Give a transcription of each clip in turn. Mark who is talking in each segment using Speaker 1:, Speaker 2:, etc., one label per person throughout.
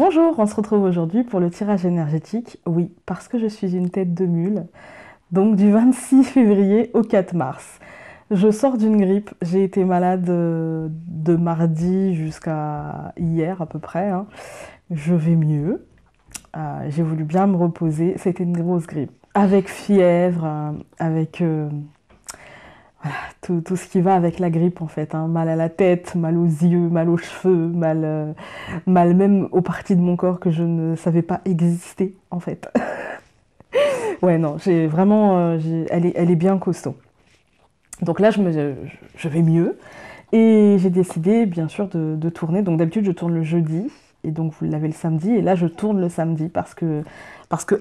Speaker 1: Bonjour, on se retrouve aujourd'hui pour le tirage énergétique. Oui, parce que je suis une tête de mule. Donc du 26 février au 4 mars. Je sors d'une grippe. J'ai été malade de mardi jusqu'à hier à peu près, hein. Je vais mieux. J'ai voulu bien me reposer. C'était une grosse grippe. Avec fièvre, avec voilà, tout ce qui va avec la grippe en fait, hein. Mal à la tête, mal aux yeux, mal aux cheveux, mal même aux parties de mon corps que je ne savais pas exister en fait. Ouais, non, j'ai vraiment, elle est bien costaud. Donc là, je vais mieux et j'ai décidé bien sûr de tourner. Donc d'habitude, je tourne le jeudi et donc vous l'avez le samedi et là, je tourne le samedi parce que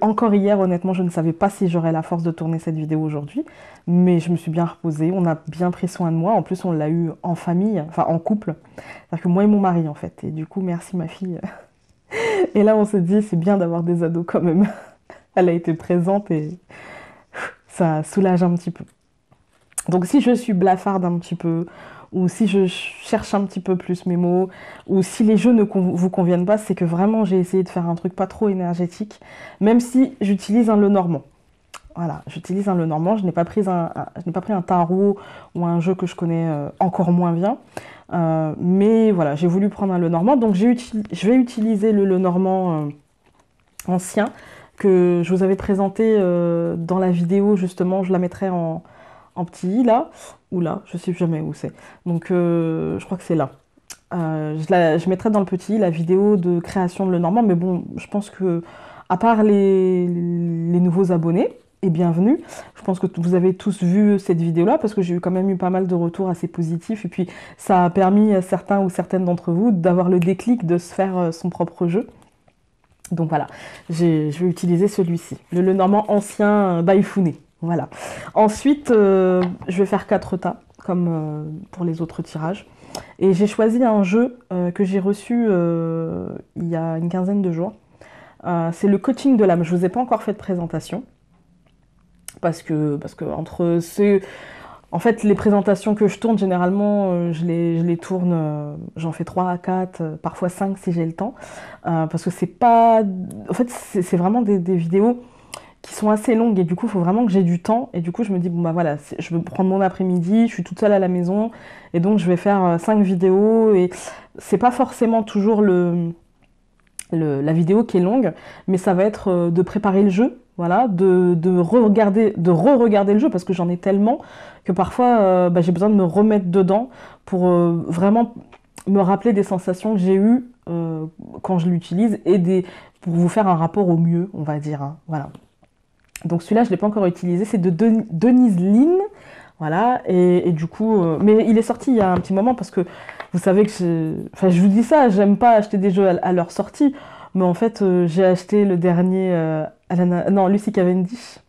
Speaker 1: encore hier, honnêtement, je ne savais pas si j'aurais la force de tourner cette vidéo aujourd'hui, mais je me suis bien reposée, on a bien pris soin de moi. En plus, on l'a eu en famille, enfin en couple, c'est-à-dire que moi et mon mari en fait. Et du coup, merci ma fille. Et là, on s'est dit, c'est bien d'avoir des ados quand même. Elle a été présente et ça soulage un petit peu. Donc si je suis blafarde un petit peu, ou si je cherche un petit peu plus mes mots, ou si les jeux ne vous conviennent pas, c'est que vraiment j'ai essayé de faire un truc pas trop énergétique, même si j'utilise un Lenormand. Voilà, j'utilise un Lenormand, je n'ai pas pris un tarot ou un jeu que je connais encore moins bien. Mais voilà, j'ai voulu prendre un Lenormand, donc je vais utiliser le Lenormand ancien que je vous avais présenté dans la vidéo, justement, je la mettrai en petit là, ou là, je sais jamais où c'est. Donc je crois que c'est là. Je mettrai dans le petit la vidéo de création de Lenormand, mais bon, je pense que, à part les nouveaux abonnés, et bienvenue, je pense que vous avez tous vu cette vidéo-là, parce que j'ai quand même eu pas mal de retours assez positifs, et puis ça a permis à certains ou certaines d'entre vous d'avoir le déclic de se faire son propre jeu. Donc voilà, je vais utiliser celui-ci, le Lenormand ancien Baïfouné. Voilà. Ensuite, je vais faire 4 tas, comme pour les autres tirages. Et j'ai choisi un jeu que j'ai reçu il y a une quinzaine de jours. C'est le coaching de l'âme. Je ne vous ai pas encore fait de présentation. Parce que entre ceux... En fait, les présentations que je tourne, généralement, je les tourne, j'en fais 3 à 4, parfois 5 si j'ai le temps. Parce que c'est pas... En fait, c'est vraiment des vidéos qui sont assez longues et du coup, il faut vraiment que j'ai du temps. Et du coup, je me dis, bon bah voilà, je veux prendre mon après-midi, je suis toute seule à la maison et donc je vais faire 5 vidéos et c'est pas forcément toujours la vidéo qui est longue, mais ça va être de préparer le jeu, voilà, de re-regarder le jeu parce que j'en ai tellement que parfois j'ai besoin de me remettre dedans pour vraiment me rappeler des sensations que j'ai eues quand je l'utilise et pour vous faire un rapport au mieux, on va dire, hein, voilà. Donc celui-là, je ne l'ai pas encore utilisé, c'est de Denise Lin, voilà, et du coup, mais il est sorti il y a un petit moment parce que vous savez que je vous dis ça, j'aime pas acheter des jeux à leur sortie, mais en fait, j'ai acheté le dernier, Lucy Cavendish.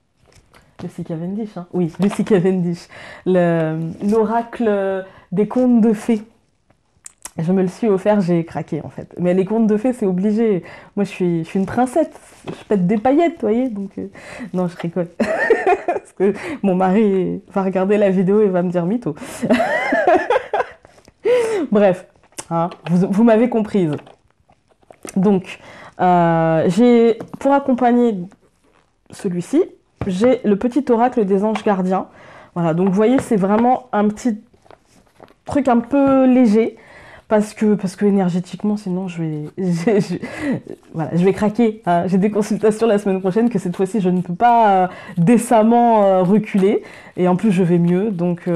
Speaker 1: Lucy Cavendish, hein. Oui, Lucy Cavendish. L'oracle des contes de fées. Je me le suis offert, j'ai craqué en fait. Mais les contes de fées, c'est obligé. Moi, je suis une princesse. Je pète des paillettes, vous voyez. Donc, non, je rigole. Parce que mon mari va regarder la vidéo et va me dire mytho. Bref, hein, vous m'avez comprise. Donc, pour accompagner celui-ci, j'ai le petit oracle des anges gardiens. Voilà, donc vous voyez, c'est vraiment un petit truc un peu léger. Parce que énergétiquement, sinon, voilà, je vais craquer, hein. J'ai des consultations la semaine prochaine que cette fois-ci, je ne peux pas décemment reculer. Et en plus, je vais mieux. Donc,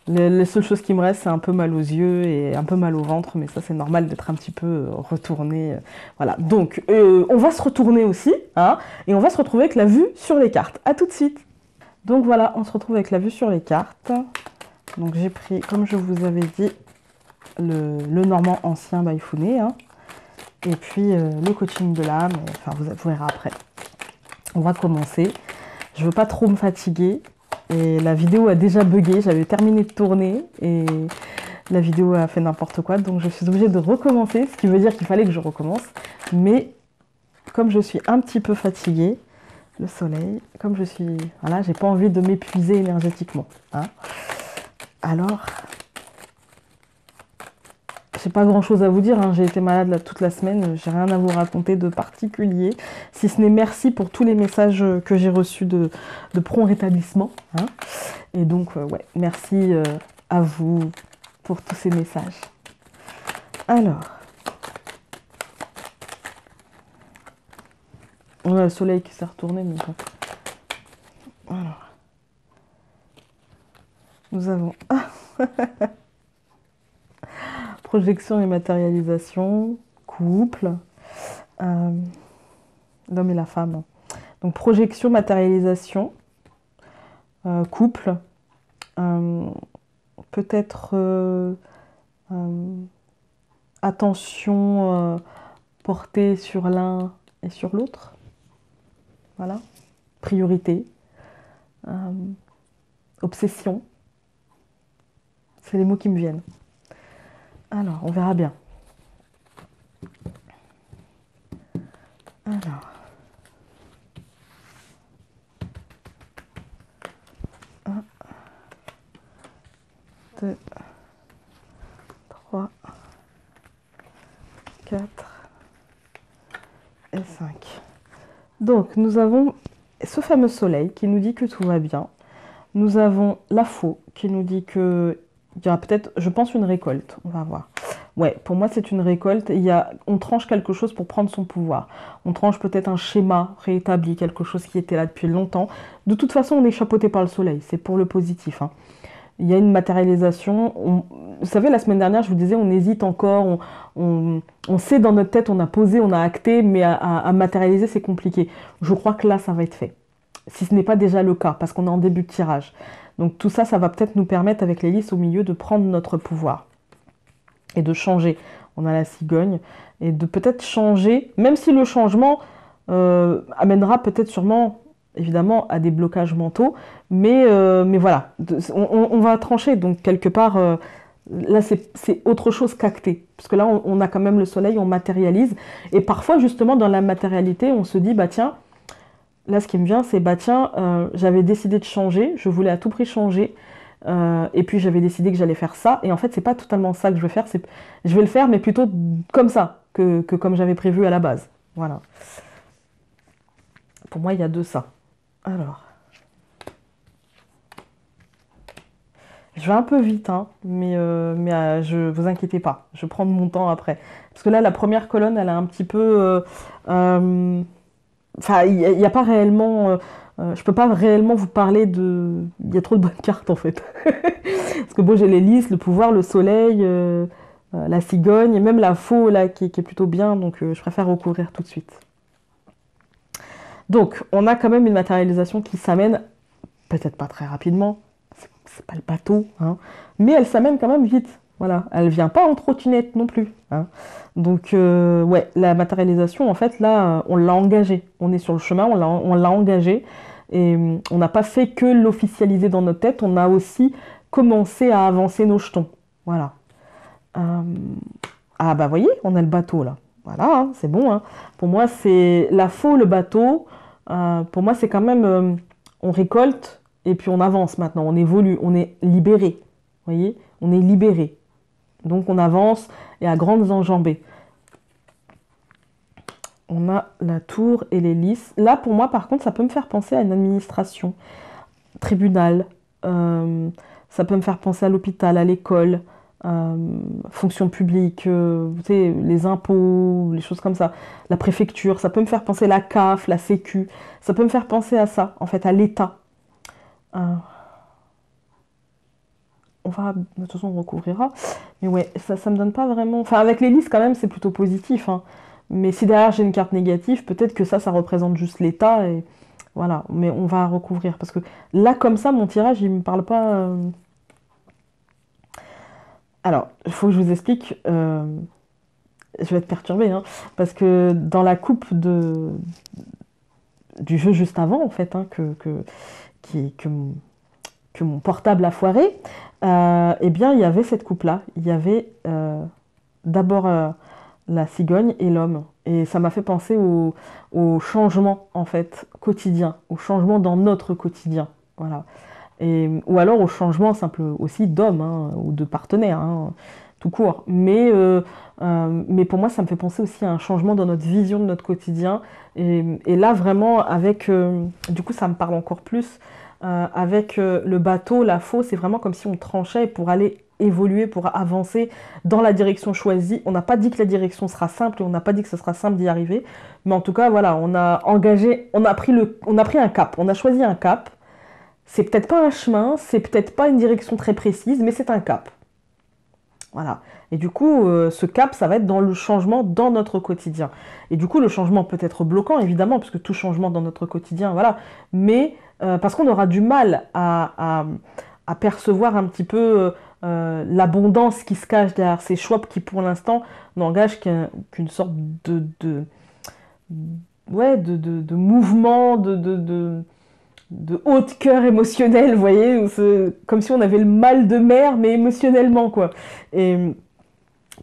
Speaker 1: les seules choses qui me restent, c'est un peu mal aux yeux et un peu mal au ventre. Mais ça, c'est normal d'être un petit peu retourné. Voilà. Donc, on va se retourner aussi, hein, et on va se retrouver avec la vue sur les cartes. À tout de suite. Donc, voilà, on se retrouve avec la vue sur les cartes. Donc, j'ai pris, comme je vous avais dit, le Normand ancien Baïfouné, hein, et puis le coaching de l'âme, enfin vous verrez après. On va commencer. Je veux pas trop me fatiguer et la vidéo a déjà bugué, j'avais terminé de tourner et la vidéo a fait n'importe quoi, donc je suis obligée de recommencer, ce qui veut dire qu'il fallait que je recommence, mais comme je suis un petit peu fatiguée, le soleil, comme je suis, voilà, j'ai pas envie de m'épuiser énergétiquement, hein. Alors j'ai pas grand-chose à vous dire, hein. J'ai été malade là, toute la semaine, j'ai rien à vous raconter de particulier, si ce n'est merci pour tous les messages que j'ai reçus de prompt rétablissement, hein. Et donc, ouais, merci à vous pour tous ces messages. Alors, on a le soleil qui s'est retourné, mais bon. Alors, nous avons projection et matérialisation, couple, l'homme et la femme. Donc projection, matérialisation, couple, peut-être attention portée sur l'un et sur l'autre. Voilà. Priorité. Obsession. C'est les mots qui me viennent. Alors, on verra bien. Alors. 1, 2, 3, 4 et 5. Donc, nous avons ce fameux soleil qui nous dit que tout va bien. Nous avons la faux qui nous dit que il y aura peut-être, je pense, une récolte. On va voir. Ouais, pour moi, c'est une récolte. On tranche quelque chose pour prendre son pouvoir. On tranche peut-être un schéma réétabli, quelque chose qui était là depuis longtemps. De toute façon, on est chapeauté par le soleil. C'est pour le positif, hein. Il y a une matérialisation. Vous savez, la semaine dernière, je vous disais, on hésite encore. On sait dans notre tête, on a posé, on a acté, mais à matérialiser, c'est compliqué. Je crois que là, ça va être fait. Si ce n'est pas déjà le cas, parce qu'on est en début de tirage. Donc tout ça, ça va peut-être nous permettre, avec les lys au milieu, de prendre notre pouvoir. Et de changer. On a la cigogne. Et de peut-être changer, même si le changement amènera peut-être sûrement, évidemment, à des blocages mentaux. Mais voilà, on va trancher. Donc quelque part, là, c'est autre chose qu'acté. Parce que là, on a quand même le soleil, on matérialise. Et parfois, justement, dans la matérialité, on se dit, bah tiens, là, ce qui me vient, c'est, bah tiens, j'avais décidé de changer, je voulais à tout prix changer, et puis j'avais décidé que j'allais faire ça, et en fait, c'est pas totalement ça que je vais faire, je vais le faire, mais plutôt comme ça, que comme j'avais prévu à la base. Voilà. Pour moi, il y a de ça. Alors. Je vais un peu vite, hein, mais je vous inquiétez pas, je prends mon temps après. Parce que là, la première colonne, elle a un petit peu... Enfin, il n'y a pas réellement... je peux pas réellement vous parler de... Il y a trop de bonnes cartes, en fait. Parce que bon, j'ai les lys, le pouvoir, le soleil, la cigogne, et même la faux, là, qui est plutôt bien. Donc, je préfère recouvrir tout de suite. Donc, on a quand même une matérialisation qui s'amène, peut-être pas très rapidement, c'est pas le bateau, hein, mais elle s'amène quand même vite. Voilà, elle vient pas en trottinette non plus, hein. Donc, ouais, la matérialisation, en fait, là, on l'a engagée. On est sur le chemin, on l'a engagée. Et on n'a pas fait que l'officialiser dans notre tête, on a aussi commencé à avancer nos jetons. Voilà. Ah, bah, voyez, on a le bateau, là. Voilà, hein, c'est bon, hein. Pour moi, c'est la faux, le bateau. Pour moi, c'est quand même... on récolte et puis on avance maintenant. On évolue, on est libéré. Vous voyez, on est libéré. Donc on avance et à grandes enjambées. On a la tour et les lys. Là, pour moi, par contre, ça peut me faire penser à une administration, tribunal. Ça peut me faire penser à l'hôpital, à l'école, fonction publique, vous savez, les impôts, les choses comme ça. La préfecture, ça peut me faire penser à la CAF, la Sécu. Ça peut me faire penser à ça, en fait, à l'État. On va, de toute façon, on recouvrira. Mais ouais, ça me donne pas vraiment... Enfin, avec les lys, quand même, c'est plutôt positif, hein. Mais si derrière, j'ai une carte négative, peut-être que ça représente juste l'État. Et voilà, mais on va recouvrir. Parce que là, comme ça, mon tirage, il me parle pas... Alors, il faut que je vous explique. Je vais être perturbée, hein, parce que dans la coupe du jeu juste avant, en fait, hein, que mon portable a foiré, eh bien, il y avait cette coupe-là. Il y avait d'abord la cigogne et l'homme. Et ça m'a fait penser au changement, en fait, quotidien, au changement dans notre quotidien. Voilà. Ou alors au changement simple aussi d'homme, hein, ou de partenaire, hein. tout court. Mais pour moi, ça me fait penser aussi à un changement dans notre vision de notre quotidien. Et là, vraiment, avec, du coup, ça me parle encore plus. Avec le bateau, la faux, c'est vraiment comme si on tranchait pour aller évoluer, pour avancer dans la direction choisie. On n'a pas dit que la direction sera simple et on n'a pas dit que ce sera simple d'y arriver. Mais en tout cas, voilà, on a engagé, on a pris un cap, on a choisi un cap. C'est peut-être pas un chemin, c'est peut-être pas une direction très précise, mais c'est un cap. Voilà. Et du coup, ce cap, ça va être dans le changement dans notre quotidien. Et du coup, le changement peut être bloquant, évidemment, parce que tout changement dans notre quotidien, voilà. Mais parce qu'on aura du mal à percevoir un petit peu l'abondance qui se cache derrière ces choix qui, pour l'instant, n'engagent qu'une sorte ouais, de mouvement, de haut de cœur émotionnel, vous voyez, comme si on avait le mal de mer, mais émotionnellement, quoi. Et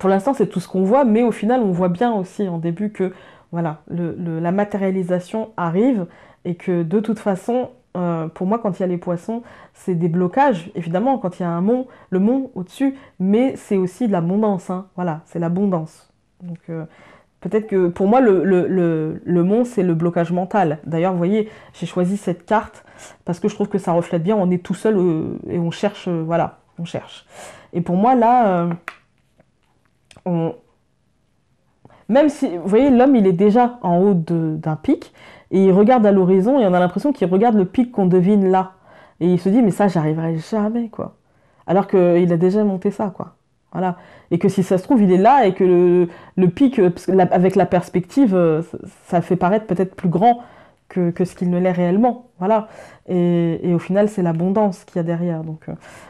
Speaker 1: pour l'instant, c'est tout ce qu'on voit, mais au final, on voit bien aussi en début que voilà, la matérialisation arrive et que de toute façon, pour moi, quand il y a les poissons, c'est des blocages, évidemment, quand il y a un mont, le mont au-dessus, mais c'est aussi de l'abondance, hein. Voilà, c'est l'abondance. Donc, peut-être que pour moi, le mont, c'est le blocage mental. D'ailleurs, vous voyez, j'ai choisi cette carte parce que je trouve que ça reflète bien, on est tout seul et on cherche, voilà, on cherche. Et pour moi, là, on, même si, vous voyez, l'homme, il est déjà en haut d'un pic, et il regarde à l'horizon, et on a l'impression qu'il regarde le pic qu'on devine là. Et il se dit, mais ça, j'arriverai jamais, quoi. Alors qu'il a déjà monté ça, quoi. Voilà. Et que si ça se trouve, il est là, et que le pic, avec la perspective, ça fait paraître peut-être plus grand que ce qu'il ne l'est réellement. Voilà. Et au final, c'est l'abondance qu'il y a derrière. Donc,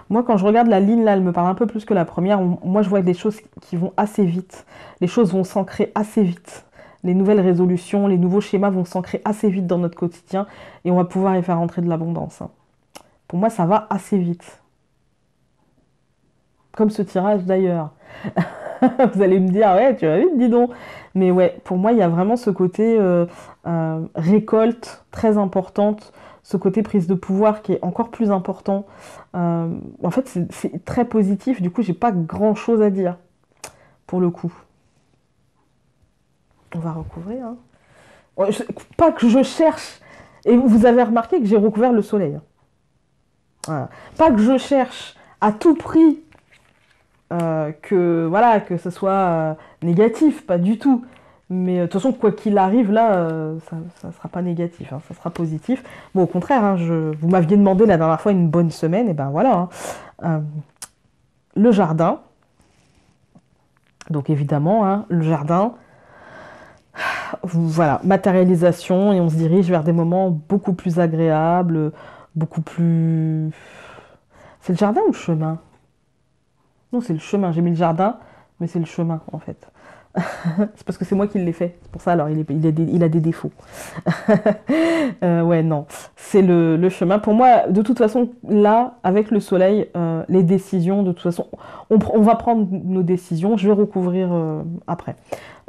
Speaker 1: moi, quand je regarde la ligne, là, elle me parle un peu plus que la première. Moi, je vois des choses qui vont assez vite. Les choses vont s'ancrer assez vite. Les nouvelles résolutions, les nouveaux schémas vont s'ancrer assez vite dans notre quotidien et on va pouvoir y faire entrer de l'abondance, hein. Pour moi, ça va assez vite. Comme ce tirage d'ailleurs. Vous allez me dire, ouais, tu vas vite, dis donc. Mais ouais, pour moi, il y a vraiment ce côté récolte très importante, ce côté prise de pouvoir qui est encore plus important. En fait, c'est très positif. Du coup, j'ai pas grand-chose à dire pour le coup. On va recouvrir, hein. Pas que je cherche. Et vous avez remarqué que j'ai recouvert le soleil, hein. Voilà. Pas que je cherche à tout prix que voilà que ce soit négatif, pas du tout. Mais de toute façon, quoi qu'il arrive là, ça ne sera pas négatif, hein, ça sera positif. Bon, au contraire, hein, vous m'aviez demandé la dernière fois une bonne semaine, et ben voilà, hein. Euh, le jardin, donc évidemment, hein, le jardin, voilà, matérialisation, et on se dirige vers des moments beaucoup plus agréables, beaucoup plus... C'est le jardin ou le chemin? Non, c'est le chemin. J'ai mis le jardin, mais c'est le chemin, en fait. C'est parce que c'est moi qui l'ai fait. C'est pour ça, alors, il a des défauts. Ouais, non. C'est le chemin. Pour moi, de toute façon, là, avec le soleil, les décisions, de toute façon, on va prendre nos décisions. Je vais recouvrir après.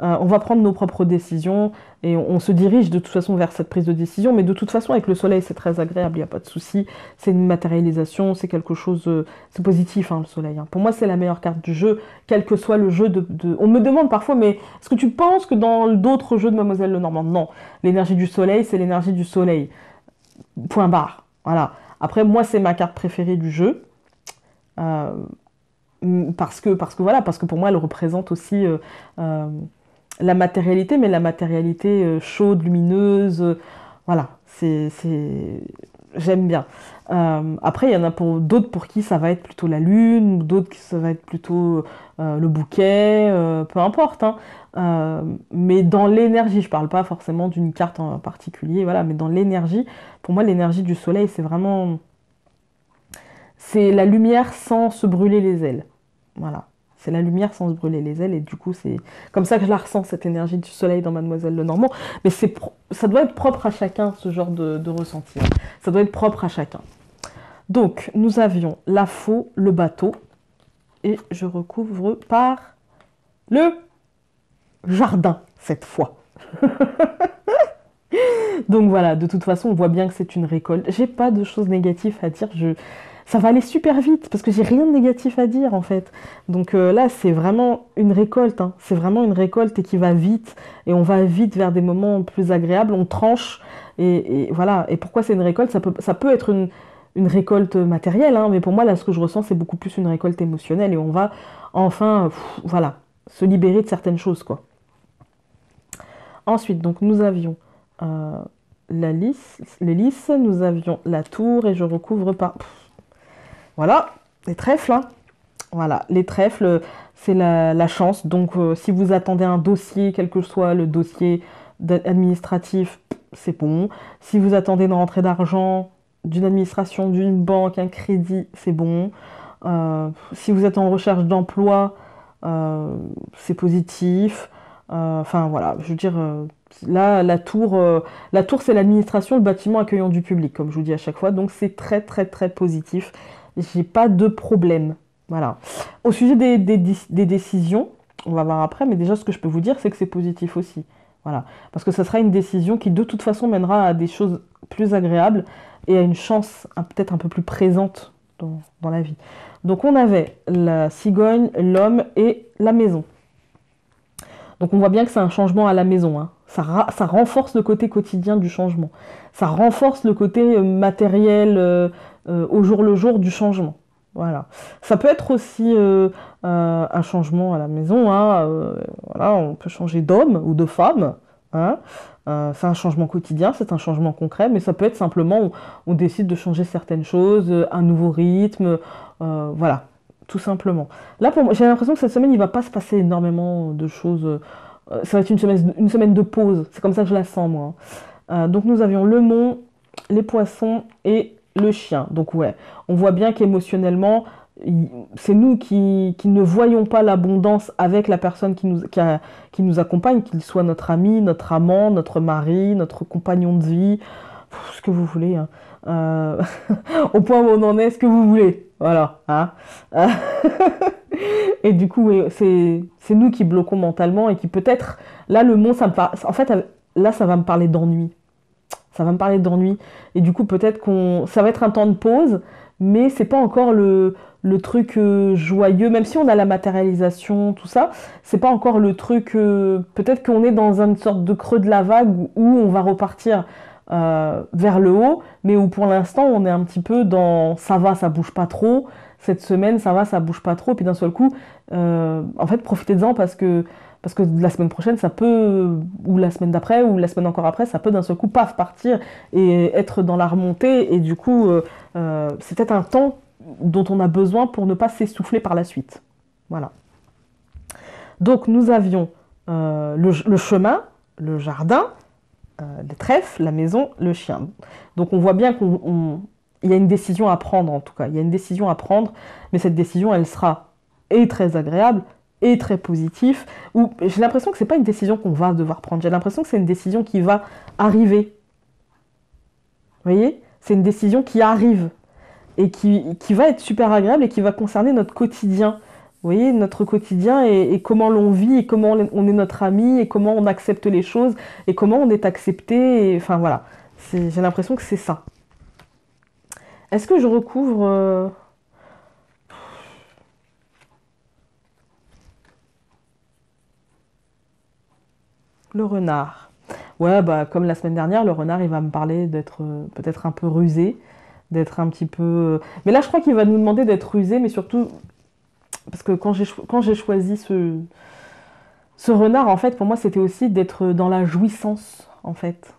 Speaker 1: On va prendre nos propres décisions et on se dirige de toute façon vers cette prise de décision. Mais de toute façon, avec le soleil, c'est très agréable, il n'y a pas de souci. C'est une matérialisation, c'est quelque chose... c'est positif, hein, le soleil, hein. Pour moi, c'est la meilleure carte du jeu, quel que soit le jeu On me demande parfois, mais est-ce que tu penses que dans d'autres jeux de Mademoiselle Lenormand? Non. L'énergie du soleil, c'est l'énergie du soleil. Point barre. Voilà. Après, moi, c'est ma carte préférée du jeu. Euh, parce que pour moi, elle représente aussi... la matérialité, mais la matérialité chaude, lumineuse, voilà, j'aime bien. Après, il y en a pour d'autres pour qui ça va être plutôt la lune, d'autres qui ça va être plutôt le bouquet, peu importe, hein. Mais dans l'énergie, je parle pas forcément d'une carte en particulier, voilà, mais dans l'énergie, pour moi, l'énergie du soleil, c'est la lumière sans se brûler les ailes, voilà. C'est la lumière sans se brûler les ailes et du coup c'est comme ça que je la ressens cette énergie du soleil dans Mademoiselle Lenormand. Mais ça doit être propre à chacun ce genre de ressenti, hein. Ça doit être propre à chacun. Donc nous avions la faux, le bateau et je recouvre par le jardin cette fois. Donc voilà, de toute façon on voit bien que c'est une récolte. J'ai pas de choses négatives à dire. ça va aller super vite parce que j'ai rien de négatif à dire en fait. Donc là, c'est vraiment une récolte, hein. C'est vraiment une récolte et qui va vite et on va vite vers des moments plus agréables. On tranche et voilà. Et pourquoi c'est une récolte? Ça peut être une récolte matérielle, hein, mais pour moi, là, ce que je ressens, c'est beaucoup plus une récolte émotionnelle et on va enfin, voilà, se libérer de certaines choses, quoi. Ensuite, donc, nous avions euh, les lys, nous avions la tour et je recouvre par... Voilà, les trèfles, hein. Voilà, les trèfles, c'est la chance. Donc, si vous attendez un dossier, quel que soit le dossier administratif, c'est bon. Si vous attendez une rentrée d'argent d'une administration, d'une banque, un crédit, c'est bon. Si vous êtes en recherche d'emploi, c'est positif. Enfin, voilà, je veux dire, là, la tour, c'est l'administration, le bâtiment accueillant du public, comme je vous dis à chaque fois. Donc, c'est très, très, très positif. J'ai pas de problème. Voilà. Au sujet des décisions, on va voir après, mais déjà ce que je peux vous dire, c'est que c'est positif aussi. Voilà. Parce que ça sera une décision qui de toute façon mènera à des choses plus agréables et à une chance peut-être un peu plus présente dans la vie. Donc on avait la cigogne, l'homme et la maison. Donc on voit bien que c'est un changement à la maison, hein. Ça renforce le côté quotidien du changement. Ça renforce le côté matériel au jour le jour du changement. Voilà. Ça peut être aussi un changement à la maison, hein. Voilà, on peut changer d'homme ou de femme, hein. C'est un changement quotidien, c'est un changement concret, mais ça peut être simplement on décide de changer certaines choses, un nouveau rythme, voilà, tout simplement. Là, pour moi, j'ai l'impression que cette semaine, il va pas se passer énormément de choses. Ça va être une semaine de pause. C'est comme ça que je la sens, moi, hein. Donc, nous avions le mont, les poissons et le chien. Donc, ouais, on voit bien qu'émotionnellement, c'est nous qui ne voyons pas l'abondance avec la personne qui nous accompagne, qu'il soit notre ami, notre amant, notre mari, notre compagnon de vie, ce que vous voulez, hein. Euh, au point où on en est, ce que vous voulez. Voilà, hein. Euh, Et du coup, oui, c'est nous qui bloquons mentalement et qui peut-être, là, le mot, en fait, là, ça va me parler d'ennui. Ça va me parler d'ennui. Et du coup, peut-être ça va être un temps de pause, mais c'est pas encore le truc joyeux, même si on a la matérialisation, tout ça, c'est pas encore le truc, peut-être qu'on est dans une sorte de creux de la vague où on va repartir vers le haut, mais où pour l'instant, on est un petit peu dans ça va, ça bouge pas trop. Cette semaine, ça va, ça bouge pas trop. Puis d'un seul coup, en fait, profitez-en parce que la semaine prochaine, ça peut, ou la semaine d'après, ou la semaine encore après, ça peut d'un seul coup, paf, partir et être dans la remontée. Et du coup, c'est peut-être un temps dont on a besoin pour ne pas s'essouffler par la suite. Voilà. Donc, nous avions le chemin, le jardin, les trèfles, la maison, le chien. Donc, on voit bien il y a une décision à prendre, en tout cas. Il y a une décision à prendre, mais cette décision, elle sera et très agréable et très positive. Ou j'ai l'impression que c'est pas une décision qu'on va devoir prendre. J'ai l'impression que c'est une décision qui va arriver. Vous voyez? C'est une décision qui arrive et qui va être super agréable et qui va concerner notre quotidien. Vous voyez, notre quotidien et comment l'on vit et comment on est notre ami et comment on accepte les choses et comment on est accepté. Enfin voilà, j'ai l'impression que c'est ça. Est-ce que je recouvre le renard? Ouais, bah comme la semaine dernière, le renard, il va me parler d'être peut-être un peu rusé, d'être un petit peu. Mais là, je crois qu'il va nous demander d'être rusé, mais surtout parce que quand j'ai choisi ce renard, en fait, pour moi, c'était aussi d'être dans la jouissance, en fait.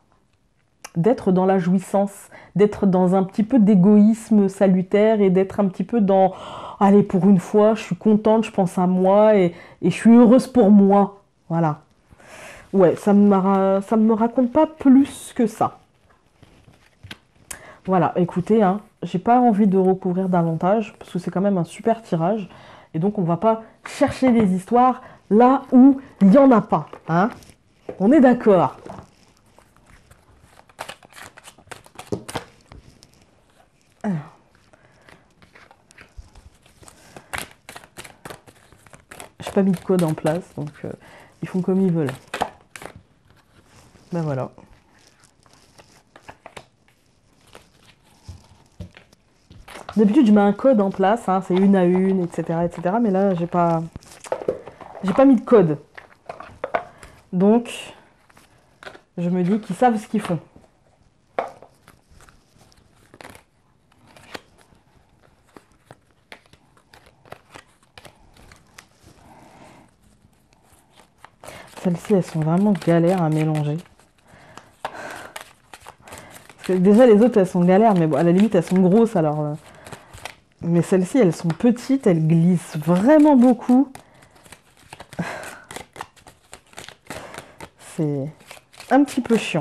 Speaker 1: D'être dans la jouissance, d'être dans un petit peu d'égoïsme salutaire et d'être un petit peu dans, allez, pour une fois, je suis contente, je pense à moi et je suis heureuse pour moi. Voilà. Ouais, ça me raconte pas plus que ça. Voilà, écoutez, hein, j'ai pas envie de recouvrir davantage parce que c'est quand même un super tirage et donc on va pas chercher des histoires là où il y en a pas, hein. On est d'accord. J'ai pas mis de code en place, donc ils font comme ils veulent. Ben voilà. D'habitude, je mets un code en place, hein, c'est 1 à 1, etc., etc. Mais là, j'ai pas mis de code. Donc, je me dis qu'ils savent ce qu'ils font. Celles-ci, elles sont vraiment galères à mélanger. Parce que déjà, les autres, elles sont galères, mais bon, à la limite, elles sont grosses, alors... Mais celles-ci, elles sont petites, elles glissent vraiment beaucoup. C'est un petit peu chiant.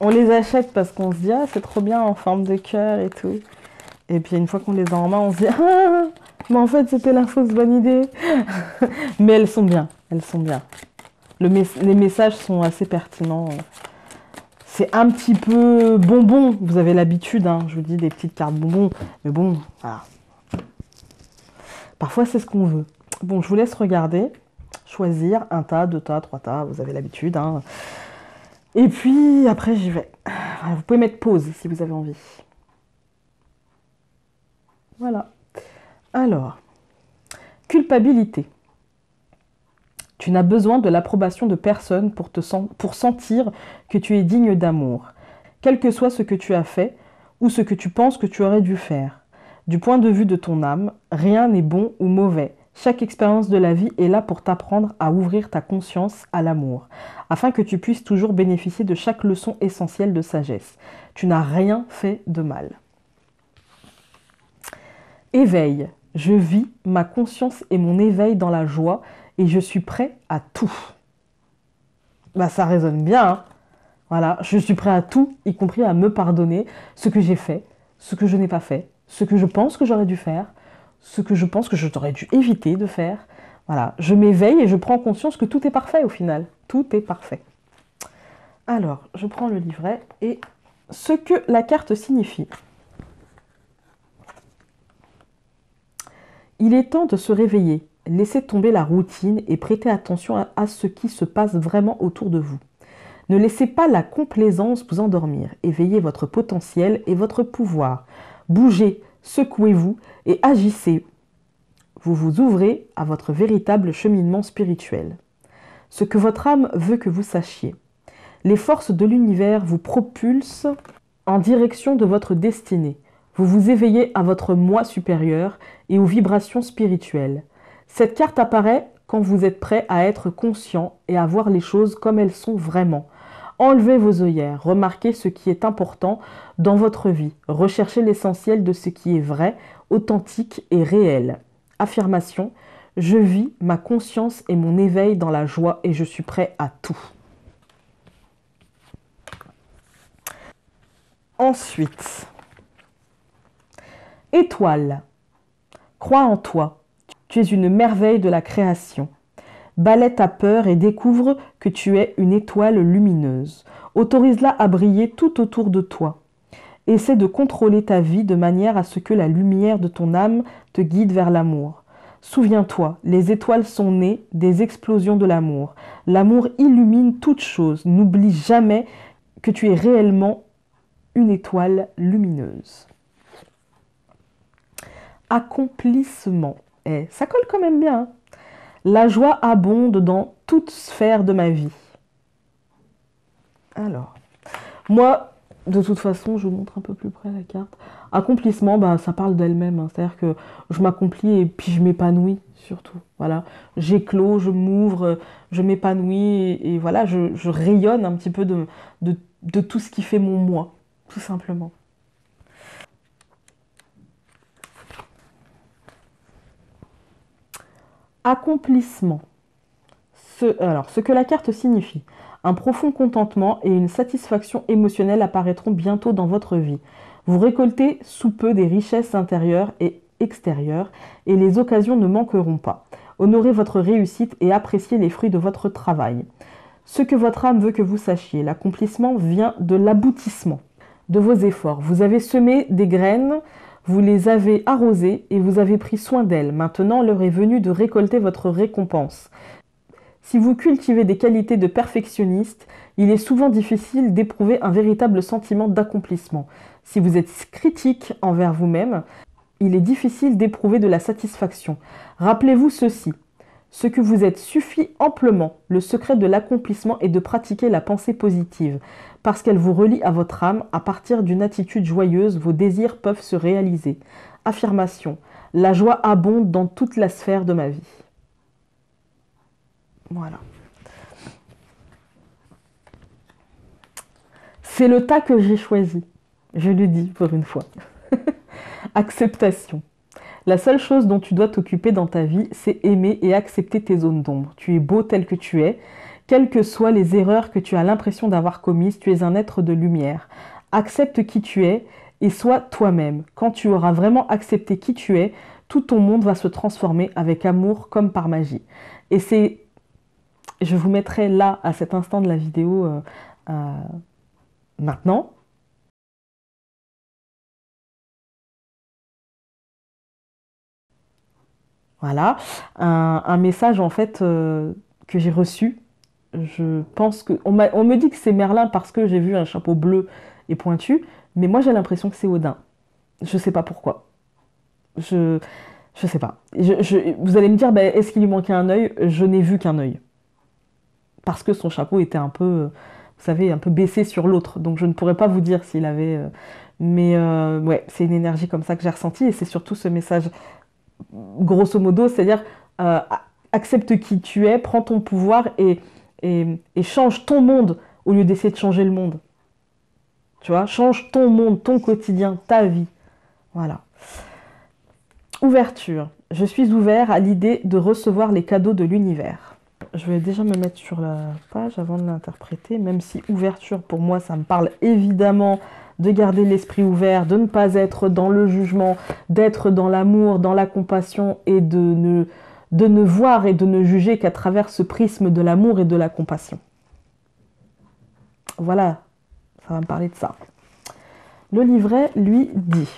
Speaker 1: On les achète parce qu'on se dit « Ah, c'est trop bien en forme de cœur et tout ». Et puis une fois qu'on les a en main, on se dit « Ah, mais en fait, c'était la fausse bonne idée ». Mais elles sont bien, elles sont bien. Les messages sont assez pertinents. C'est un petit peu bonbon, vous avez l'habitude, hein, je vous dis des petites cartes bonbons. Mais bon, voilà. Parfois, c'est ce qu'on veut. Bon, je vous laisse regarder, choisir 1 tas, 2 tas, 3 tas, vous avez l'habitude, hein. Et puis, après, j'y vais. Voilà, vous pouvez mettre pause si vous avez envie. Voilà. Alors, culpabilité. Tu n'as besoin de l'approbation de personne pour sentir que tu es digne d'amour, quel que soit ce que tu as fait ou ce que tu penses que tu aurais dû faire. Du point de vue de ton âme, rien n'est bon ou mauvais. Chaque expérience de la vie est là pour t'apprendre à ouvrir ta conscience à l'amour, afin que tu puisses toujours bénéficier de chaque leçon essentielle de sagesse. Tu n'as rien fait de mal. Éveil. Je vis ma conscience et mon éveil dans la joie et je suis prêt à tout. Bah, ça résonne bien, hein. Voilà, je suis prêt à tout, y compris à me pardonner ce que j'ai fait, ce que je n'ai pas fait, ce que je pense que j'aurais dû faire, ce que je pense que j'aurais dû éviter de faire. Voilà, je m'éveille et je prends conscience que tout est parfait au final. Tout est parfait. Alors, je prends le livret et ce que la carte signifie. Il est temps de se réveiller, laisser tomber la routine et prêter attention à ce qui se passe vraiment autour de vous. Ne laissez pas la complaisance vous endormir. Éveillez votre potentiel et votre pouvoir. Bougez, secouez-vous et agissez. Vous vous ouvrez à votre véritable cheminement spirituel. Ce que votre âme veut que vous sachiez. Les forces de l'univers vous propulsent en direction de votre destinée. Vous vous éveillez à votre moi supérieur et aux vibrations spirituelles. Cette carte apparaît quand vous êtes prêt à être conscient et à voir les choses comme elles sont vraiment. Enlevez vos œillères, remarquez ce qui est important dans votre vie, recherchez l'essentiel de ce qui est vrai, authentique et réel. Affirmation, je vis ma conscience et mon éveil dans la joie et je suis prêt à tout. Ensuite, étoile, crois en toi, tu es une merveille de la création. Balaie ta peur et découvre que tu es une étoile lumineuse. Autorise-la à briller tout autour de toi. Essaie de contrôler ta vie de manière à ce que la lumière de ton âme te guide vers l'amour. Souviens-toi, les étoiles sont nées des explosions de l'amour. L'amour illumine toute chose. N'oublie jamais que tu es réellement une étoile lumineuse. Accomplissement. Ça colle quand même bien, hein. La joie abonde dans toute sphère de ma vie. Alors, moi, de toute façon, je vous montre un peu plus près la carte. Accomplissement, bah, ça parle d'elle-même, hein. C'est-à-dire que je m'accomplis et puis je m'épanouis surtout. Voilà, j'éclose, je m'ouvre, je m'épanouis et voilà, je rayonne un petit peu de tout ce qui fait mon moi, tout simplement. Accomplissement. Ce que la carte signifie. Un profond contentement et une satisfaction émotionnelle apparaîtront bientôt dans votre vie. Vous récoltez sous peu des richesses intérieures et extérieures et les occasions ne manqueront pas. Honorez votre réussite et appréciez les fruits de votre travail. Ce que votre âme veut que vous sachiez, l'accomplissement vient de l'aboutissement de vos efforts. Vous avez semé des graines, vous les avez arrosées et vous avez pris soin d'elles. Maintenant, l'heure est venue de récolter votre récompense. Si vous cultivez des qualités de perfectionniste, il est souvent difficile d'éprouver un véritable sentiment d'accomplissement. Si vous êtes critique envers vous-même, il est difficile d'éprouver de la satisfaction. Rappelez-vous ceci. Ce que vous êtes suffit amplement. Le secret de l'accomplissement est de pratiquer la pensée positive. Parce qu'elle vous relie à votre âme, à partir d'une attitude joyeuse, vos désirs peuvent se réaliser. Affirmation. La joie abonde dans toute la sphère de ma vie. Voilà. C'est le tas que j'ai choisi. Je le dis pour une fois. Acceptation. La seule chose dont tu dois t'occuper dans ta vie, c'est aimer et accepter tes zones d'ombre. Tu es beau tel que tu es. Quelles que soient les erreurs que tu as l'impression d'avoir commises, tu es un être de lumière. Accepte qui tu es et sois toi-même. Quand tu auras vraiment accepté qui tu es, tout ton monde va se transformer avec amour comme par magie. Et c'est... Je vous mettrai là, à cet instant de la vidéo, maintenant. Voilà, un message en fait que j'ai reçu. Je pense que on me dit que c'est Merlin parce que j'ai vu un chapeau bleu et pointu, mais moi j'ai l'impression que c'est Odin. Je sais pas pourquoi. Je sais pas. Vous allez me dire, bah, est-ce qu'il lui manquait un œil? Je n'ai vu qu'un œil. Parce que son chapeau était un peu, vous savez, un peu baissé sur l'autre. Donc je ne pourrais pas vous dire s'il avait... mais ouais, c'est une énergie comme ça que j'ai ressentie et c'est surtout ce message grosso modo, c'est-à-dire accepte qui tu es, prends ton pouvoir et change ton monde au lieu d'essayer de changer le monde. Tu vois, change ton monde, ton quotidien, ta vie. Voilà. Ouverture. Je suis ouvert à l'idée de recevoir les cadeaux de l'univers. Je vais déjà me mettre sur la page avant de l'interpréter, même si ouverture, pour moi, ça me parle évidemment de garder l'esprit ouvert, de ne pas être dans le jugement, d'être dans l'amour, dans la compassion et de ne voir et de ne juger qu'à travers ce prisme de l'amour et de la compassion. Voilà, ça va me parler de ça. Le livret, lui, dit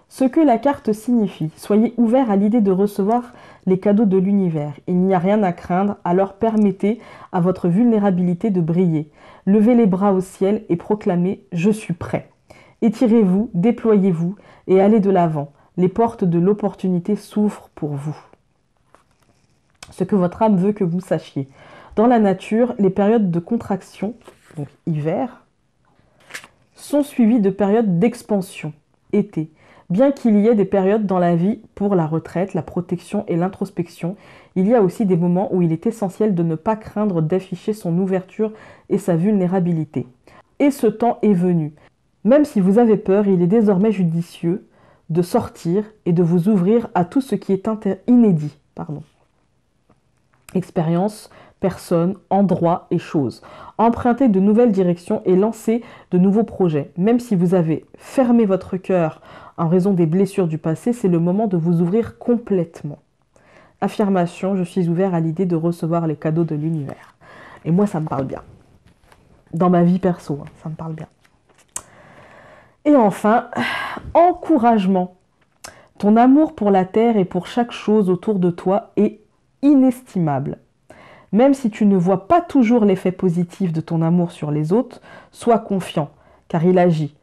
Speaker 1: ce que la carte signifie. Soyez ouvert à l'idée de recevoir les cadeaux de l'univers. Il n'y a rien à craindre, alors permettez à votre vulnérabilité de briller. Levez les bras au ciel et proclamez « Je suis prêt ». Étirez-vous, déployez-vous et allez de l'avant. Les portes de l'opportunité s'ouvrent pour vous. Ce que votre âme veut que vous sachiez. Dans la nature, les périodes de contraction, donc hiver, sont suivies de périodes d'expansion, été. Bien qu'il y ait des périodes dans la vie pour la retraite, la protection et l'introspection, il y a aussi des moments où il est essentiel de ne pas craindre d'afficher son ouverture et sa vulnérabilité. Et ce temps est venu. Même si vous avez peur, il est désormais judicieux de sortir et de vous ouvrir à tout ce qui est inédit. Expérience, personnes, endroits et choses. Empruntez de nouvelles directions et lancez de nouveaux projets. Même si vous avez fermé votre cœur en raison des blessures du passé, c'est le moment de vous ouvrir complètement. Affirmation, je suis ouvert à l'idée de recevoir les cadeaux de l'univers. Et moi, ça me parle bien. Dans ma vie perso, ça me parle bien. Et enfin, encouragement. Ton amour pour la terre et pour chaque chose autour de toi est inestimable. Même si tu ne vois pas toujours l'effet positif de ton amour sur les autres, sois confiant, car il agit.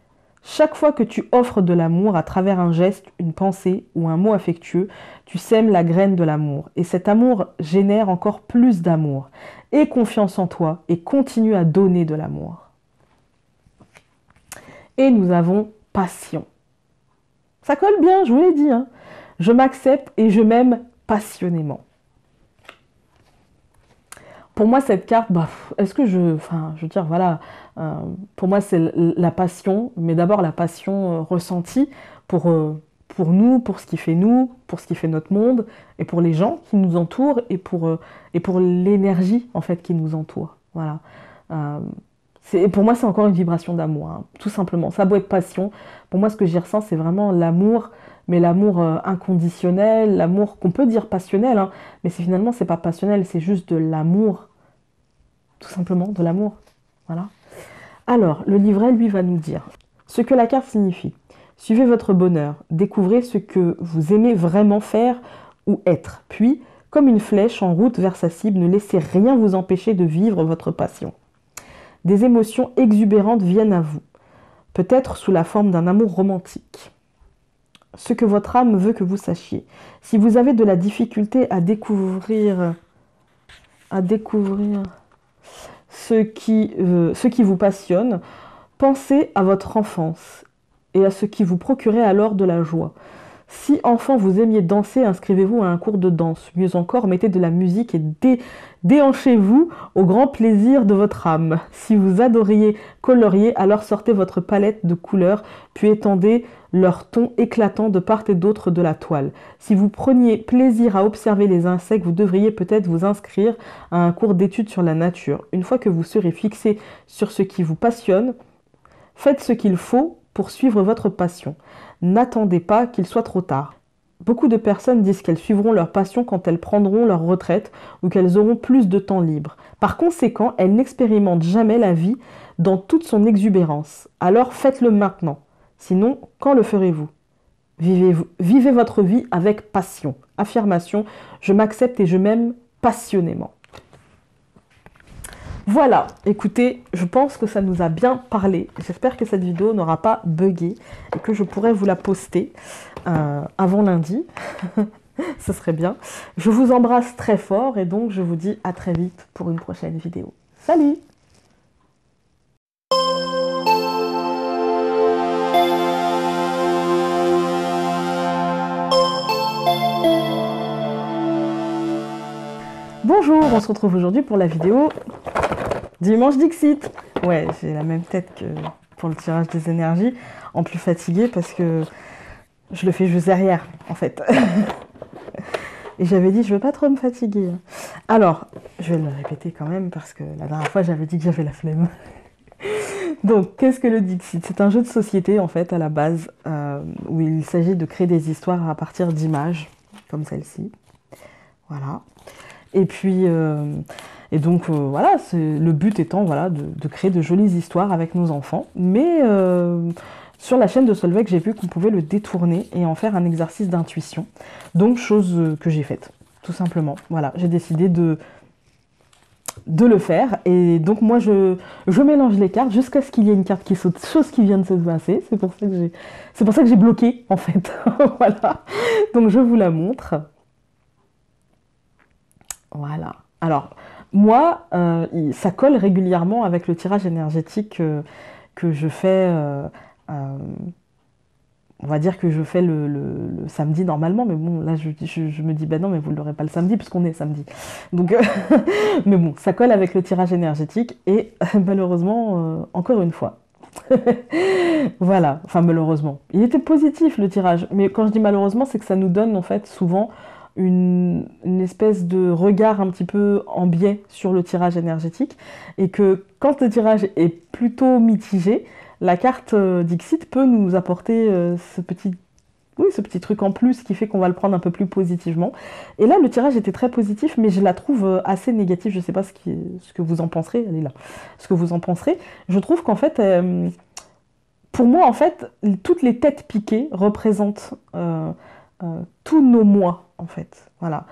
Speaker 1: Chaque fois que tu offres de l'amour à travers un geste, une pensée ou un mot affectueux, tu sèmes la graine de l'amour. Et cet amour génère encore plus d'amour. Aie confiance en toi et continue à donner de l'amour. Et nous avons passion. Ça colle bien, je vous l'ai dit. Je m'accepte et je m'aime passionnément. Pour moi, cette carte, est-ce que je veux dire, voilà, pour moi, c'est la passion, mais d'abord la passion ressentie pour nous, pour ce qui fait nous, pour ce qui fait notre monde, et pour les gens qui nous entourent, et pour l'énergie, en fait, qui nous entoure. Voilà. Pour moi, c'est encore une vibration d'amour, tout simplement. Ça a beau être passion, pour moi, ce que j'y ressens, c'est vraiment l'amour, mais l'amour inconditionnel, l'amour qu'on peut dire passionnel, mais finalement, c'est pas passionnel, c'est juste de l'amour, tout simplement, de l'amour. Voilà. Alors, le livret, lui, va nous dire ce que la carte signifie. Suivez votre bonheur, découvrez ce que vous aimez vraiment faire ou être. Puis, comme une flèche en route vers sa cible. Ne laissez rien vous empêcher de vivre votre passion. Des émotions exubérantes viennent à vous, peut-être sous la forme d'un amour romantique. Ce que votre âme veut que vous sachiez. Si vous avez de la difficulté à découvrir ce qui vous passionne, pensez à votre enfance et à ce qui vous procurait alors de la joie. Si enfant vous aimiez danser, inscrivez-vous à un cours de danse. Mieux encore, mettez de la musique et déhanchez-vous au grand plaisir de votre âme. Si vous adoriez colorier, alors sortez votre palette de couleurs, puis étendez leurs tons éclatants de part et d'autre de la toile. Si vous preniez plaisir à observer les insectes, vous devriez peut-être vous inscrire à un cours d'études sur la nature. Une fois que vous serez fixé sur ce qui vous passionne, faites ce qu'il faut pour suivre votre passion. N'attendez pas qu'il soit trop tard. Beaucoup de personnes disent qu'elles suivront leur passion quand elles prendront leur retraite ou qu'elles auront plus de temps libre. Par conséquent, elles n'expérimentent jamais la vie dans toute son exubérance. Alors faites-le maintenant. Sinon, quand le ferez-vous ? Vivez votre vie avec passion. Affirmation, je m'accepte et je m'aime passionnément. Voilà, écoutez, je pense que ça nous a bien parlé. J'espère que cette vidéo n'aura pas bugué et que je pourrai vous la poster avant lundi. Ce serait bien. Je vous embrasse très fort et donc je vous dis à très vite pour une prochaine vidéo. Salut! Bonjour, on se retrouve aujourd'hui pour la vidéo Dimanche Dixit. Ouais, j'ai la même tête que pour le tirage des énergies, en plus fatiguée parce que je le fais juste derrière, en fait. Et j'avais dit, je veux pas trop me fatiguer. Alors, je vais le répéter quand même parce que la dernière fois, j'avais dit que j'avais la flemme. Donc, qu'est-ce que le Dixit? C'est un jeu de société, en fait, à la base, où il s'agit de créer des histoires à partir d'images, comme celle-ci. Voilà. Et puis, voilà, le but étant voilà, de créer de jolies histoires avec nos enfants. Mais sur la chaîne de Solveig, j'ai vu qu'on pouvait le détourner et en faire un exercice d'intuition. Donc, chose que j'ai faite, tout simplement. Voilà, j'ai décidé de le faire. Et donc, moi, je mélange les cartes jusqu'à ce qu'il y ait une carte qui saute, chose qui vient de se passer. C'est pour ça que j'ai bloqué, en fait. Voilà. Donc, je vous la montre. Voilà. Alors, moi, ça colle régulièrement avec le tirage énergétique que je fais, on va dire que je fais le samedi normalement, mais bon, là, je me dis, ben non, mais vous ne l'aurez pas le samedi, puisqu'on est samedi. Donc, mais bon, ça colle avec le tirage énergétique, et malheureusement, encore une fois. Voilà, enfin malheureusement. Il était positif, le tirage, mais quand je dis malheureusement, c'est que ça nous donne, en fait, souvent une espèce de regard un petit peu en biais sur le tirage énergétique et que quand le tirage est plutôt mitigé, la carte Dixit peut nous apporter ce petit truc en plus qui fait qu'on va le prendre un peu plus positivement. Et là, le tirage était très positif, mais je la trouve assez négative. Je ne sais pas ce que vous en penserez. Elle est là. Ce que vous en penserez. Je trouve qu'en fait, pour moi, en fait, toutes les têtes piquées représentent tous nos moi, en fait. Voilà.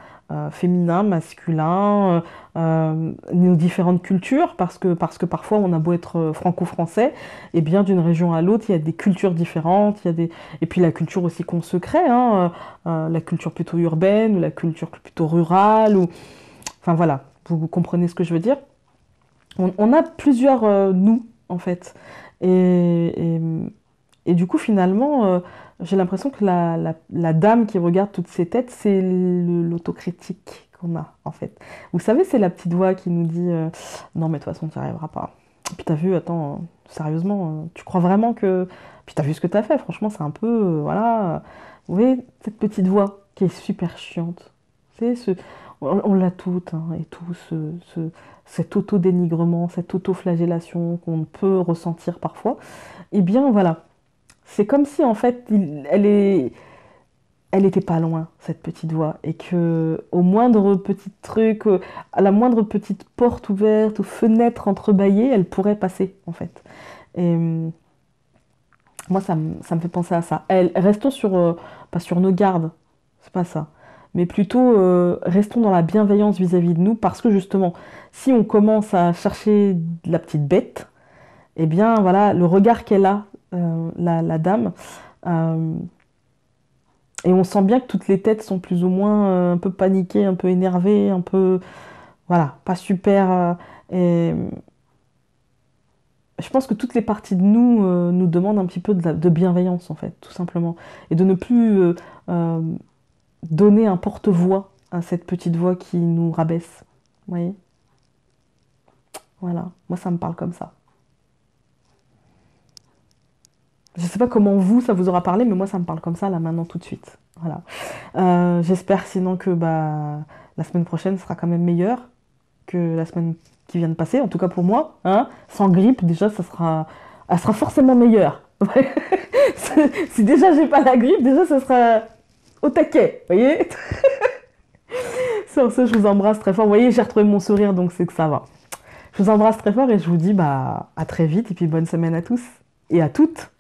Speaker 1: Féminin, masculin, nos différentes cultures, parce que parfois on a beau être franco-français, et bien d'une région à l'autre, il y a des cultures différentes, et puis la culture aussi qu'on se crée, hein, la culture plutôt urbaine, ou la culture plutôt rurale, enfin voilà, vous comprenez ce que je veux dire. On a plusieurs nous, en fait. Et du coup, finalement, j'ai l'impression que la dame qui regarde toutes ces têtes, c'est l'autocritique qu'on a, en fait. Vous savez, c'est la petite voix qui nous dit non, mais de toute façon, tu n'y arriveras pas. Puis t'as vu, attends, sérieusement, tu crois vraiment que... Puis t'as vu ce que t'as fait, franchement, c'est un peu... voilà. Vous voyez, cette petite voix qui est super chiante. C'est on l'a toutes, hein, et tous, cet auto-dénigrement, cette auto-flagellation qu'on peut ressentir parfois. Eh bien, voilà. C'est comme si, en fait, elle était pas loin, cette petite voix, et que au moindre petit truc, à la moindre petite porte ouverte ou fenêtre entrebâillée, elle pourrait passer, en fait. Et moi, ça me fait penser à ça. Restons pas sur nos gardes, c'est pas ça. mais plutôt restons dans la bienveillance vis-à-vis de nous, parce que justement, si on commence à chercher la petite bête, eh bien voilà, le regard qu'elle a, la dame, euh, et on sent bien que toutes les têtes sont plus ou moins un peu paniquées, un peu énervées, un peu, voilà, pas super. Et je pense que toutes les parties de nous nous demandent un petit peu de bienveillance, en fait, tout simplement. Et de ne plus euh, donner un porte-voix à cette petite voix qui nous rabaisse. Vous voyez? Voilà, moi ça me parle comme ça. Je ne sais pas comment vous, ça vous aura parlé, mais moi ça me parle comme ça, là, maintenant, tout de suite. Voilà. J'espère sinon que bah, la semaine prochaine sera quand même meilleure que la semaine qui vient de passer, en tout cas pour moi. Hein. Sans grippe, déjà, elle sera forcément meilleure. Si déjà j'ai pas la grippe, déjà ça sera au taquet, vous voyez? Sur ce, je vous embrasse très fort. Vous voyez, j'ai retrouvé mon sourire, donc c'est que ça va. Je vous embrasse très fort et je vous dis bah, à très vite et puis bonne semaine à tous et à toutes.